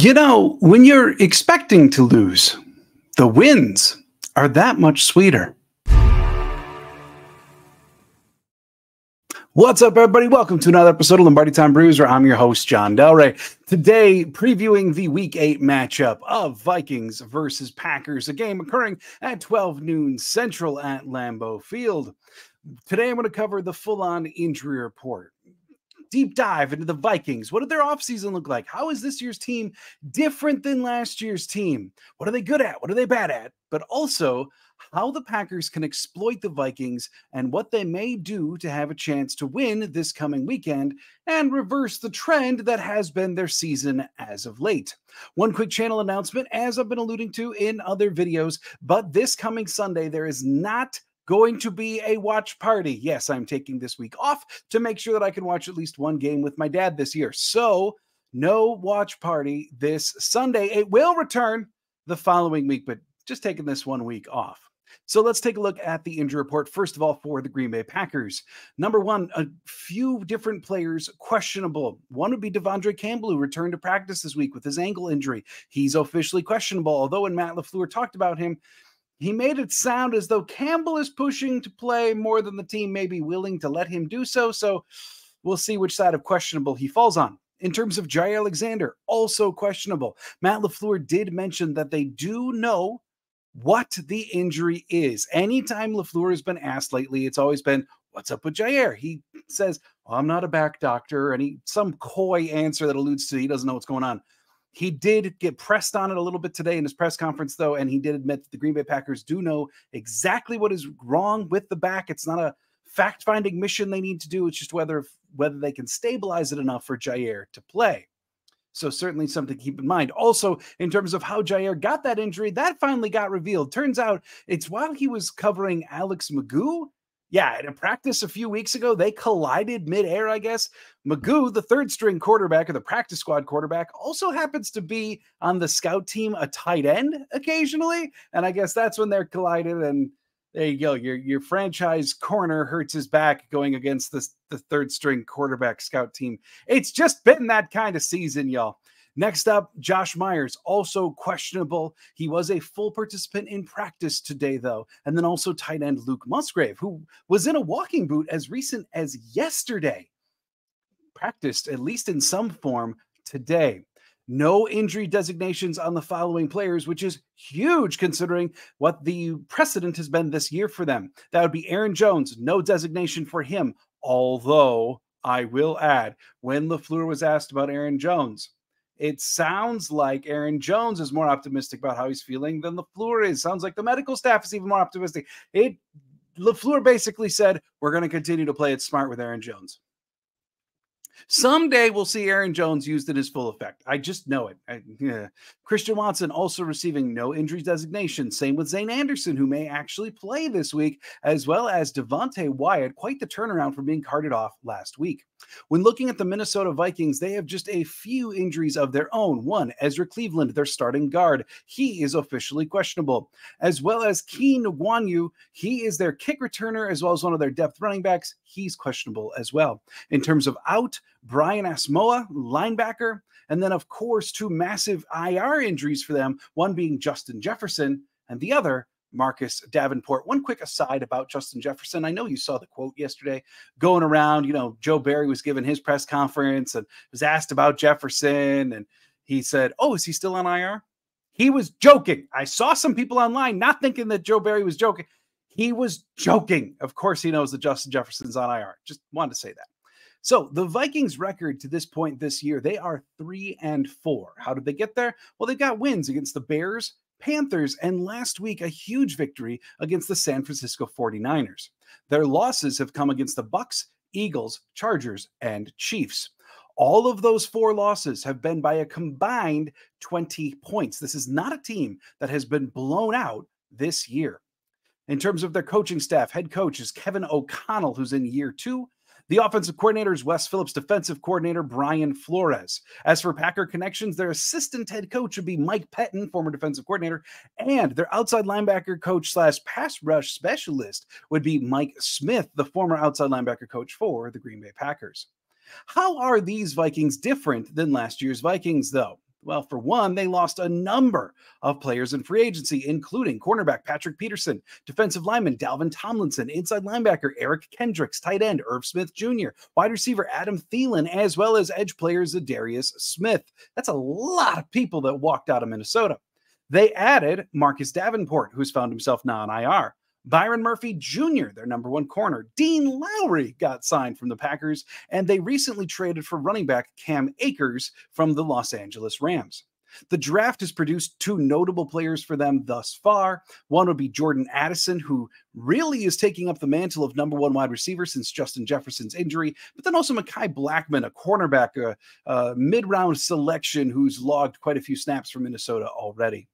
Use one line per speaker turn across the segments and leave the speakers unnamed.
You know, when you're expecting to lose, the wins are that much sweeter. What's up, everybody? Welcome to another episode of Lombardi Time Brews, where I'm your host, John Delray. Today, previewing the Week 8 matchup of Vikings versus Packers, a game occurring at 12 noon Central at Lambeau Field. Today, I'm going to cover the full-on injury report. Deep dive into the Vikings. What did their offseason look like? How is this year's team different than last year's team? What are they good at? What are they bad at? But also, how the Packers can exploit the Vikings and what they may do to have a chance to win this coming weekend and reverse the trend that has been their season as of late. One quick channel announcement, as I've been alluding to in other videos, but this coming Sunday, there is not going to be a watch party. Yes, I'm taking this week off to make sure that I can watch at least one game with my dad this year. So no watch party this Sunday. It will return the following week, but just taking this 1 week off. So let's take a look at the injury report. First of all, for the Green Bay Packers. Number one, a few different players questionable. One would be Devondre Campbell, who returned to practice this week with his ankle injury. He's officially questionable, although when Matt LaFleur talked about him, he made it sound as though Campbell is pushing to play more than the team may be willing to let him do so. So we'll see which side of questionable he falls on. In terms of Jair Alexander, also questionable. Matt LaFleur did mention that they do know what the injury is. Anytime LaFleur has been asked lately, it's always been, what's up with Jair? He says, well, I'm not a back doctor. And some coy answer that alludes to he doesn't know what's going on. He did get pressed on it a little bit today in his press conference, though, and he did admit that the Green Bay Packers do know exactly what is wrong with the back. It's not a fact-finding mission they need to do. It's just whether they can stabilize it enough for Jair to play. So certainly something to keep in mind. Also, in terms of how Jair got that injury, that finally got revealed. Turns out it's while he was covering Alex Magoo. Yeah, in a practice a few weeks ago, they collided midair, I guess. Magoo, the third-string quarterback or the practice squad quarterback, also happens to be on the scout team a tight end occasionally. And I guess that's when they're collided. And there you go. Your franchise corner hurts his back going against the third-string quarterback scout team. It's just been that kind of season, y'all. Next up, Josh Myers, also questionable. He was a full participant in practice today, though. And then also tight end Luke Musgrave, who was in a walking boot as recent as yesterday. Practiced, at least in some form, today. No injury designations on the following players, which is huge considering what the precedent has been this year for them. That would be Aaron Jones, no designation for him. Although, I will add, when LaFleur was asked about Aaron Jones, it sounds like Aaron Jones is more optimistic about how he's feeling than LaFleur is. Sounds like the medical staff is even more optimistic. LaFleur basically said, we're going to continue to play it smart with Aaron Jones. Someday we'll see Aaron Jones used in his full effect. I just know it. Christian Watson also receiving no injury designation. Same with Zane Anderson, who may actually play this week, as well as Devontae Wyatt. Quite the turnaround from being carted off last week. When looking at the Minnesota Vikings, they have just a few injuries of their own. One, Ezra Cleveland, their starting guard. He is officially questionable. As well as Keen Nwanyu. He is their kick returner, as well as one of their depth running backs. He's questionable as well. In terms of out, Brian Asamoah, linebacker, and then, of course, two massive IR injuries for them, one being Justin Jefferson and the other Marcus Davenport. One quick aside about Justin Jefferson. I know you saw the quote yesterday going around. You know, Joe Barry was giving his press conference and was asked about Jefferson, and he said, oh, is he still on IR? He was joking. I saw some people online not thinking that Joe Barry was joking. He was joking. Of course, he knows that Justin Jefferson's on IR. Just wanted to say that. So the Vikings record to this point this year, they are 3-4. How did they get there? Well, they got wins against the Bears, Panthers, and last week, a huge victory against the San Francisco 49ers. Their losses have come against the Bucs, Eagles, Chargers, and Chiefs. All of those 4 losses have been by a combined 20 points. This is not a team that has been blown out this year. In terms of their coaching staff, head coach is Kevin O'Connell, who's in year 2. The offensive coordinator is Wes Phillips, defensive coordinator Brian Flores. As for Packer connections, their assistant head coach would be Mike Pettin, former defensive coordinator, and their outside linebacker coach / pass rush specialist would be Mike Smith, the former outside linebacker coach for the Green Bay Packers. How are these Vikings different than last year's Vikings, though? Well, for one, they lost a number of players in free agency, including cornerback Patrick Peterson, defensive lineman Dalvin Tomlinson, inside linebacker Eric Kendricks, tight end Irv Smith Jr., wide receiver Adam Thielen, as well as edge player Zadarius Smith. That's a lot of people that walked out of Minnesota. They added Marcus Davenport, who's found himself now on IR. Byron Murphy Jr., their number one corner. Dean Lowry got signed from the Packers, and they recently traded for running back Cam Akers from the Los Angeles Rams. The draft has produced two notable players for them thus far. One would be Jordan Addison, who really is taking up the mantle of number one wide receiver since Justin Jefferson's injury, but then also Mekhi Blackmon, a cornerback, a mid-round selection who's logged quite a few snaps for Minnesota already.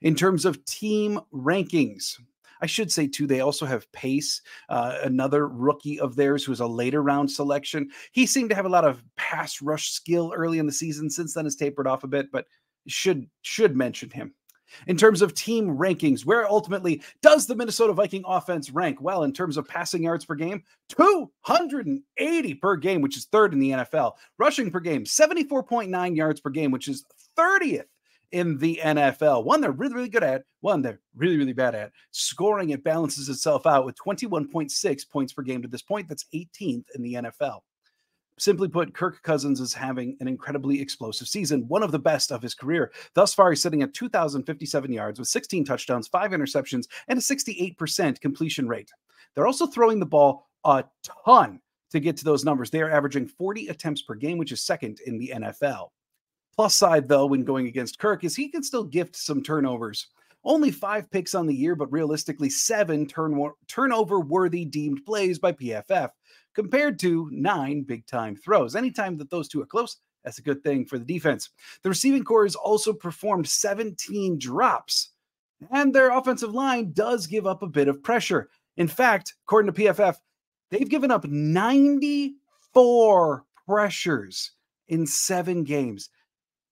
In terms of team rankings, I should say, too, they also have Pace, another rookie of theirs who is a later round selection. He seemed to have a lot of pass rush skill early in the season. Since then, has tapered off a bit, but should mention him. In terms of team rankings, where ultimately does the Minnesota Viking offense rank? Well, in terms of passing yards per game, 280 per game, which is third in the NFL. Rushing per game, 74.9 yards per game, which is 30th in the NFL. One they're really, really good at, one they're really, really bad at. Scoring, it balances itself out with 21.6 points per game to this point. That's 18th in the NFL. Simply put, Kirk Cousins is having an incredibly explosive season, one of the best of his career. Thus far, he's sitting at 2,057 yards with 16 touchdowns, 5 interceptions, and a 68% completion rate. They're also throwing the ball a ton to get to those numbers. They are averaging 40 attempts per game, which is second in the NFL. Plus side, though, when going against Kirk, is he can still gift some turnovers. Only 5 picks on the year, but realistically 7 turnover-worthy deemed plays by PFF, compared to 9 big-time throws. Anytime that those two are close, that's a good thing for the defense. The receiving corps has also performed 17 drops, and their offensive line does give up a bit of pressure. In fact, according to PFF, they've given up 94 pressures in 7 games.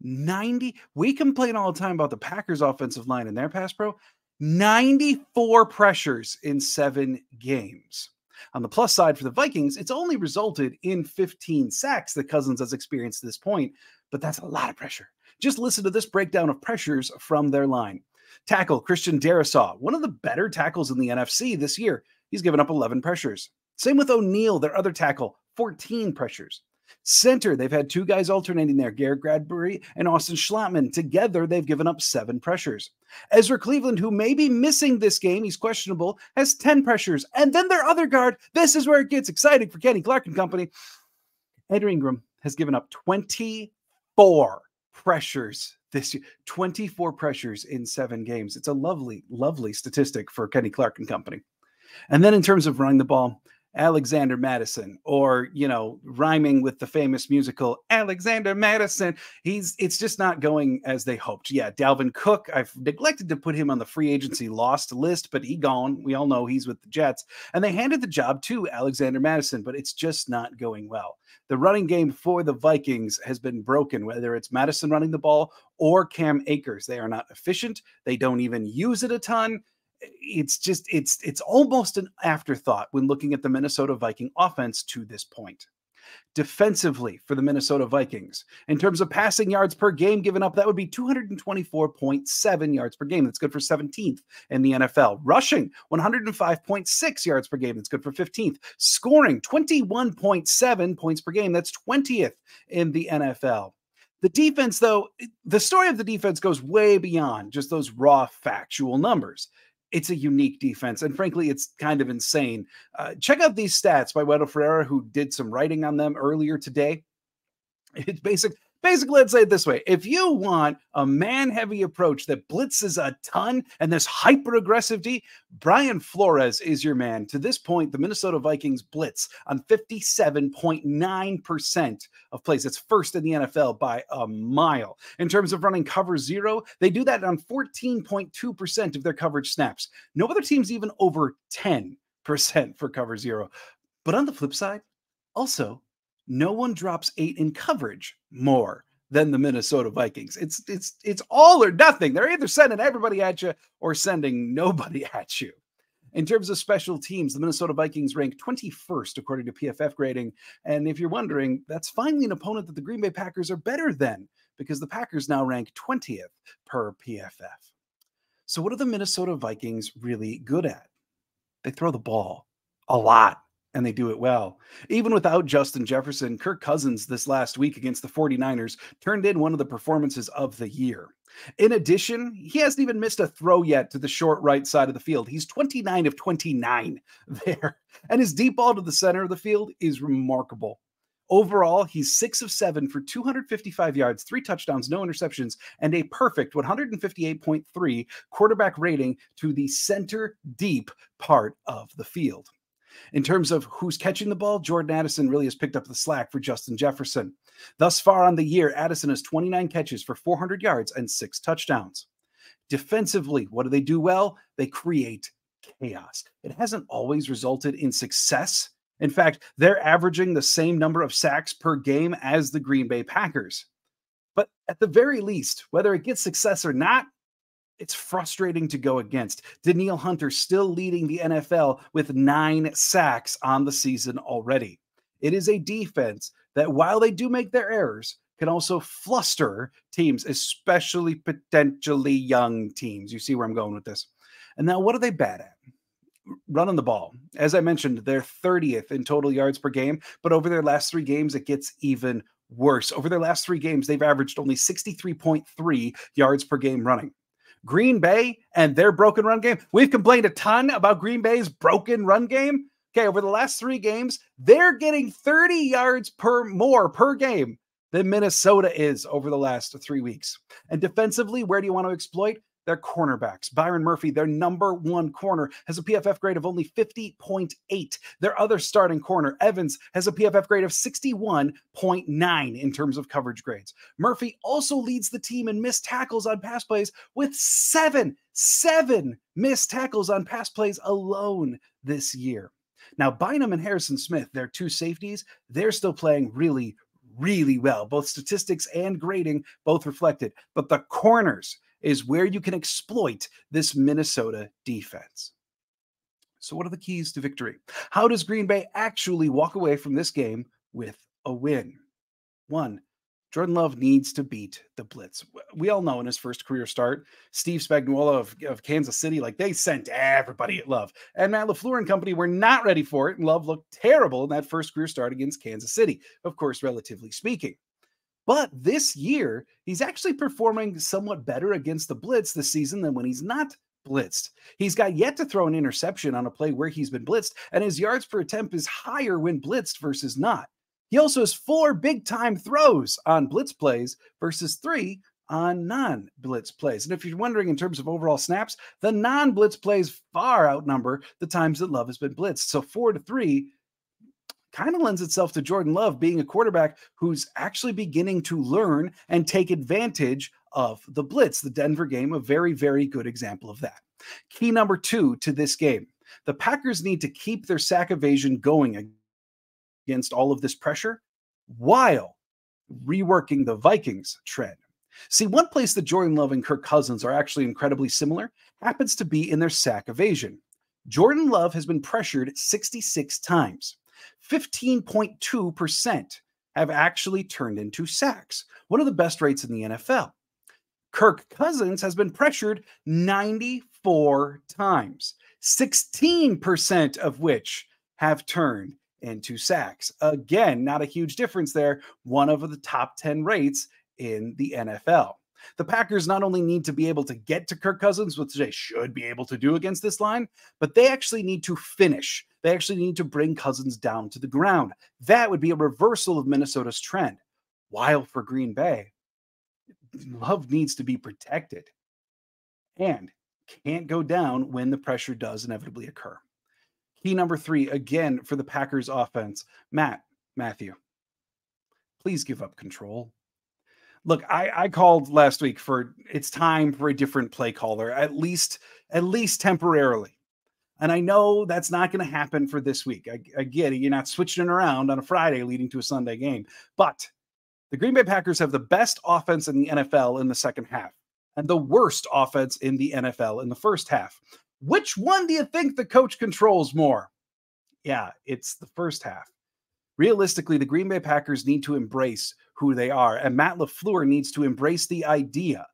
90. We complain all the time about the Packers offensive line and their pass pro. 94 pressures in 7 games. On the plus side for the Vikings, it's only resulted in 15 sacks that Cousins has experienced to this point, but that's a lot of pressure. Just listen to this breakdown of pressures from their line. Tackle, Christian Darrisaw, one of the better tackles in the NFC this year. He's given up 11 pressures. Same with O'Neal, their other tackle, 14 pressures. Center, they've had 2 guys alternating there, Garrett Bradbury and Austin Schlottman. Together, they've given up 7 pressures. Ezra Cleveland, who may be missing this game, he's questionable, has 10 pressures. And then their other guard, this is where it gets exciting for Kenny Clark and company. Ed Ingram has given up 24 pressures this year. 24 pressures in 7 games. It's a lovely, lovely statistic for Kenny Clark and company. And then in terms of running the ball, Alexander Madison, or, rhyming with the famous musical Alexander Madison. It's just not going as they hoped. Yeah, Dalvin Cook, I've neglected to put him on the free agency lost list, but he gone. We all know he's with the Jets. And they handed the job to Alexander Madison, but it's just not going well. The running game for the Vikings has been broken, whether it's Madison running the ball or Cam Akers. They are not efficient. They don't even use it a ton. It's almost an afterthought when looking at the Minnesota Viking offense to this point. Defensively for the Minnesota Vikings, in terms of passing yards per game given up, that would be 224.7 yards per game. That's good for 17th in the NFL. Rushing, 105.6 yards per game. That's good for 15th. Scoring, 21.7 points per game. That's 20th in the NFL. The defense, though, the story of the defense goes way beyond just those raw factual numbers. It's a unique defense, and frankly, it's kind of insane. Check out these stats by Weddle Ferreira, who did some writing on them earlier today. It's basically, let's say it this way. If you want a man-heavy approach that blitzes a ton and this hyper-aggressive D, Brian Flores is your man. To this point, the Minnesota Vikings blitz on 57.9% of plays. It's first in the NFL by a mile. In terms of running cover zero, they do that on 14.2% of their coverage snaps. No other team's even over 10% for cover zero. But on the flip side, also, no one drops 8 in coverage more than the Minnesota Vikings. It's all or nothing. They're either sending everybody at you or sending nobody at you. In terms of special teams, the Minnesota Vikings rank 21st according to PFF grading. And if you're wondering, that's finally an opponent that the Green Bay Packers are better than. because the Packers now rank 20th per PFF. So what are the Minnesota Vikings really good at? They throw the ball a lot, and they do it well. Even without Justin Jefferson, Kirk Cousins this last week against the 49ers turned in one of the performances of the year. In addition, he hasn't even missed a throw yet to the short right side of the field. He's 29 of 29 there, and his deep ball to the center of the field is remarkable. Overall, he's 6 of 7 for 255 yards, 3 touchdowns, no interceptions, and a perfect 158.3 quarterback rating to the center deep part of the field. In terms of who's catching the ball, Jordan Addison really has picked up the slack for Justin Jefferson. Thus far on the year, Addison has 29 catches for 400 yards and 6 touchdowns. Defensively, what do they do well? They create chaos. It hasn't always resulted in success. In fact, they're averaging the same number of sacks per game as the Green Bay Packers. But at the very least, whether it gets success or not, it's frustrating to go against. Danielle Hunter still leading the NFL with 9 sacks on the season already. It is a defense that, while they do make their errors, can also fluster teams, especially potentially young teams. You see where I'm going with this. And now, what are they bad at? Running the ball. As I mentioned, they're 30th in total yards per game, but over their last 3 games, it gets even worse. Over their last 3 games, they've averaged only 63.3 yards per game running. Green Bay and their broken run game. We've complained a ton about Green Bay's broken run game. Okay, over the last 3 games, they're getting 30 yards more per game than Minnesota is over the last 3 weeks. And defensively, where do you want to exploit? Their cornerbacks. Byron Murphy, their number 1 corner, has a PFF grade of only 50.8. Their other starting corner, Evans, has a PFF grade of 61.9 in terms of coverage grades. Murphy also leads the team in missed tackles on pass plays with 7 missed tackles on pass plays alone this year. Now, Bynum and Harrison Smith, their 2 safeties, they're still playing really, really well. Both statistics and grading both reflected. But the corners is where you can exploit this Minnesota defense. So what are the keys to victory? How does Green Bay actually walk away from this game with a win? 1, Jordan Love needs to beat the blitz. We all know in his first career start, Steve Spagnuolo of Kansas City, they sent everybody at Love. And Matt LaFleur and company were not ready for it, and Love looked terrible in that first career start against Kansas City, of course, relatively speaking. But this year, he's actually performing somewhat better against the blitz this season than when he's not blitzed. He's got yet to throw an interception on a play where he's been blitzed, and his yards per attempt is higher when blitzed versus not. He also has 4 big-time throws on blitz plays versus 3 on non-blitz plays. And if you're wondering in terms of overall snaps, the non-blitz plays far outnumber the times that Love has been blitzed. So 4-3 kind of lends itself to Jordan Love being a quarterback who's actually beginning to learn and take advantage of the blitz. The Denver game, a very, very good example of that. Key number 2 to this game. The Packers need to keep their sack evasion going against all of this pressure while reworking the Vikings trend. See, one place that Jordan Love and Kirk Cousins are actually incredibly similar happens to be in their sack evasion. Jordan Love has been pressured 66 times. 15.2% have actually turned into sacks, one of the best rates in the NFL. Kirk Cousins has been pressured 94 times, 16% of which have turned into sacks. Again, not a huge difference there, one of the top 10 rates in the NFL. The Packers not only need to be able to get to Kirk Cousins, which they should be able to do against this line, but they actually need to finish. They actually need to bring Cousins down to the ground. That would be a reversal of Minnesota's trend. While for Green Bay, Love needs to be protected and can't go down when the pressure does inevitably occur. Key number 3, again, for the Packers offense. Matthew, please give up control. Look, I called last week for it's time for a different play caller, at least temporarily. And I know that's not going to happen for this week. I get it. You're not switching it around on a Friday leading to a Sunday game. But the Green Bay Packers have the best offense in the NFL in the second half and the worst offense in the NFL in the first half. Which one do you think the coach controls more? Yeah, it's the first half. Realistically, the Green Bay Packers need to embrace who they are, and Matt LaFleur needs to embrace the idea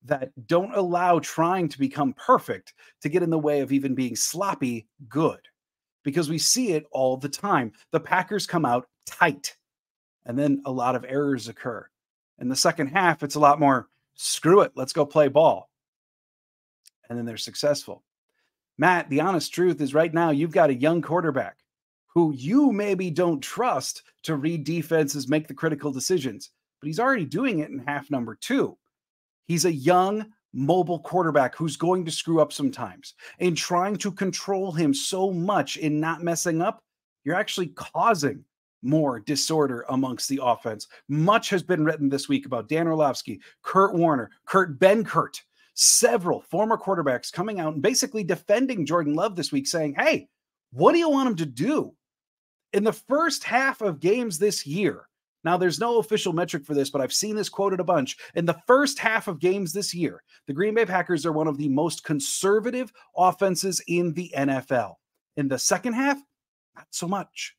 that don't allow trying to become perfect to get in the way of even being sloppy good, because we see it all the time. The Packers come out tight, and then a lot of errors occur. In the second half, it's a lot more, screw it, let's go play ball. And then they're successful. Matt, the honest truth is right now you've got a young quarterback who you maybe don't trust to read defenses, make the critical decisions, but he's already doing it in half number 2. He's a young, mobile quarterback who's going to screw up sometimes. And trying to control him so much in not messing up, you're actually causing more disorder amongst the offense. Much has been written this week about Dan Orlovsky, Kurt Warner, Ben Kurt, several former quarterbacks coming out and basically defending Jordan Love this week, saying, hey, what do you want him to do? In the first half of games this year, now there's no official metric for this, but I've seen this quoted a bunch. In the first half of games this year, the Green Bay Packers are one of the most conservative offenses in the NFL. In the second half, not so much.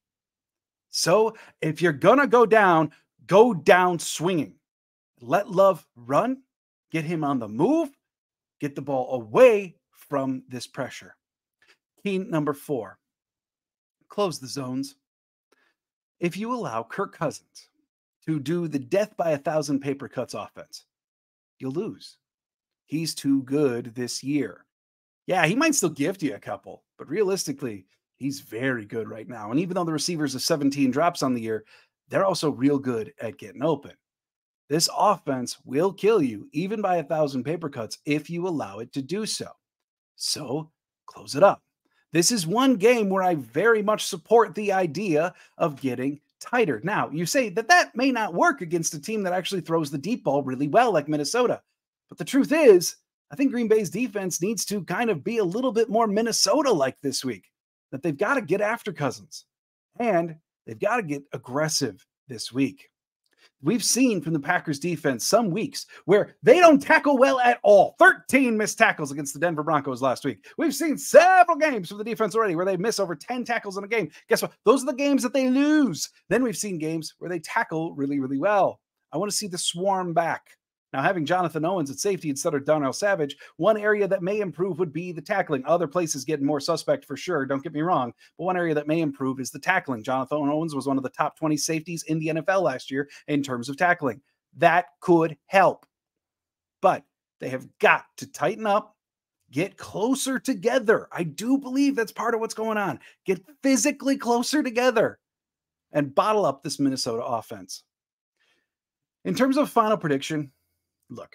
So if you're going to go down swinging. Let Love run, get him on the move, get the ball away from this pressure. Key number 4, close the zones. If you allow Kirk Cousins to do the death by 1,000 paper cuts offense, you'll lose. He's too good this year. Yeah, he might still gift you a couple, but realistically, he's very good right now. And even though the receivers have 17 drops on the year, they're also real good at getting open. This offense will kill you, even by 1,000 paper cuts, if you allow it to do so. So close it up. This is one game where I very much support the idea of getting tighter. Now, you say that may not work against a team that actually throws the deep ball really well like Minnesota. But the truth is, I think Green Bay's defense needs to kind of be a little bit more Minnesota-like this week, that they've got to get after Cousins, and they've got to get aggressive this week. We've seen from the Packers defense some weeks where they don't tackle well at all. 13 missed tackles against the Denver Broncos last week. We've seen several games from the defense already where they miss over 10 tackles in a game. Guess what? Those are the games that they lose. Then we've seen games where they tackle really, really well. I want to see the swarm back. Now, having Jonathan Owens at safety instead of Darnell Savage, one area that may improve would be the tackling. Other places getting more suspect for sure, don't get me wrong, but one area that may improve is the tackling. Jonathan Owens was one of the top 20 safeties in the NFL last year in terms of tackling. That could help, but they have got to tighten up, get closer together. I do believe that's part of what's going on. Get physically closer together and bottle up this Minnesota offense. In terms of final prediction, look,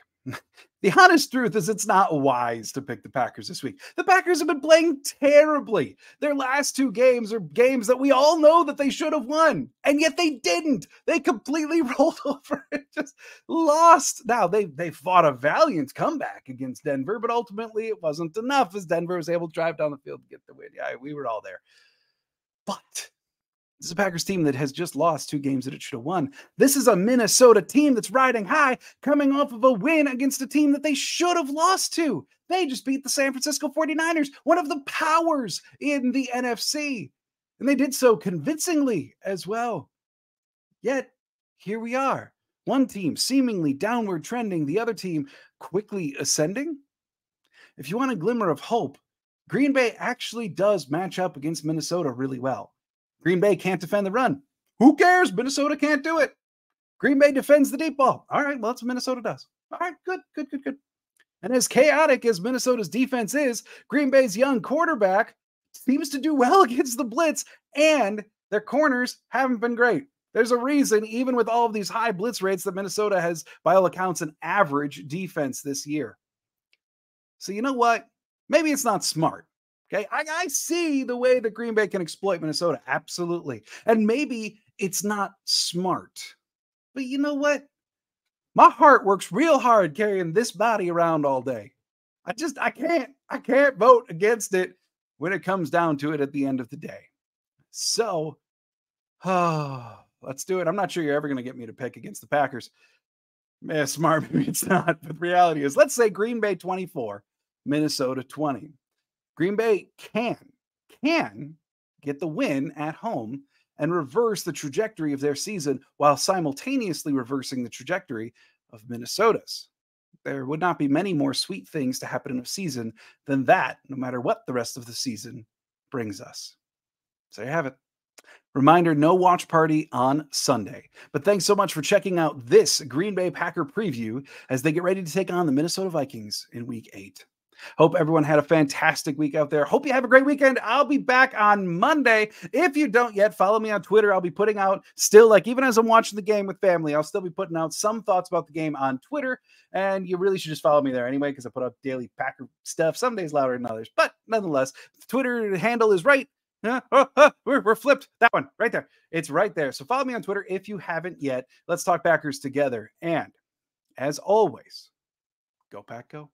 the honest truth is it's not wise to pick the Packers this week. The Packers have been playing terribly. Their last 2 games are games that we all know that they should have won, and yet they didn't. They completely rolled over and just lost. Now, they fought a valiant comeback against Denver, but ultimately it wasn't enough as Denver was able to drive down the field to get the win. Yeah, we were all there. But this is a Packers team that has just lost 2 games that it should have won. This is a Minnesota team that's riding high, coming off of a win against a team that they should have lost to. They just beat the San Francisco 49ers, one of the powers in the NFC. And they did so convincingly as well. Yet, here we are. One team seemingly downward trending, the other team quickly ascending. If you want a glimmer of hope, Green Bay actually does match up against Minnesota really well. Green Bay can't defend the run. Who cares? Minnesota can't do it. Green Bay defends the deep ball. All right, well, that's what Minnesota does. All right, good. And as chaotic as Minnesota's defense is, Green Bay's young quarterback seems to do well against the blitz, and their corners haven't been great. There's a reason, even with all of these high blitz rates, that Minnesota has, by all accounts, an average defense this year. So you know what? Maybe it's not smart. Okay, I see the way that Green Bay can exploit Minnesota, absolutely. And maybe it's not smart. But you know what? My heart works real hard carrying this body around all day. I can't vote against it when it comes down to it at the end of the day. So, let's do it. I'm not sure you're ever going to get me to pick against the Packers. Yeah, smart, maybe it's not. But the reality is, let's say Green Bay 24, Minnesota 20. Green Bay can get the win at home and reverse the trajectory of their season while simultaneously reversing the trajectory of Minnesota's. There would not be many more sweet things to happen in a season than that, no matter what the rest of the season brings us. So you have it. Reminder, no watch party on Sunday. But thanks so much for checking out this Green Bay Packer preview as they get ready to take on the Minnesota Vikings in Week 8. Hope everyone had a fantastic week out there. Hope you have a great weekend. I'll be back on Monday. If you don't yet, follow me on Twitter. I'll be putting out still, like even as I'm watching the game with family, I'll still be putting out some thoughts about the game on Twitter. And you really should just follow me there anyway, because I put up daily Packer stuff, some days louder than others. But nonetheless, the Twitter handle is right. We're flipped. That one right there. It's right there. So follow me on Twitter if you haven't yet. Let's talk Packers together. And as always, go Pack Go.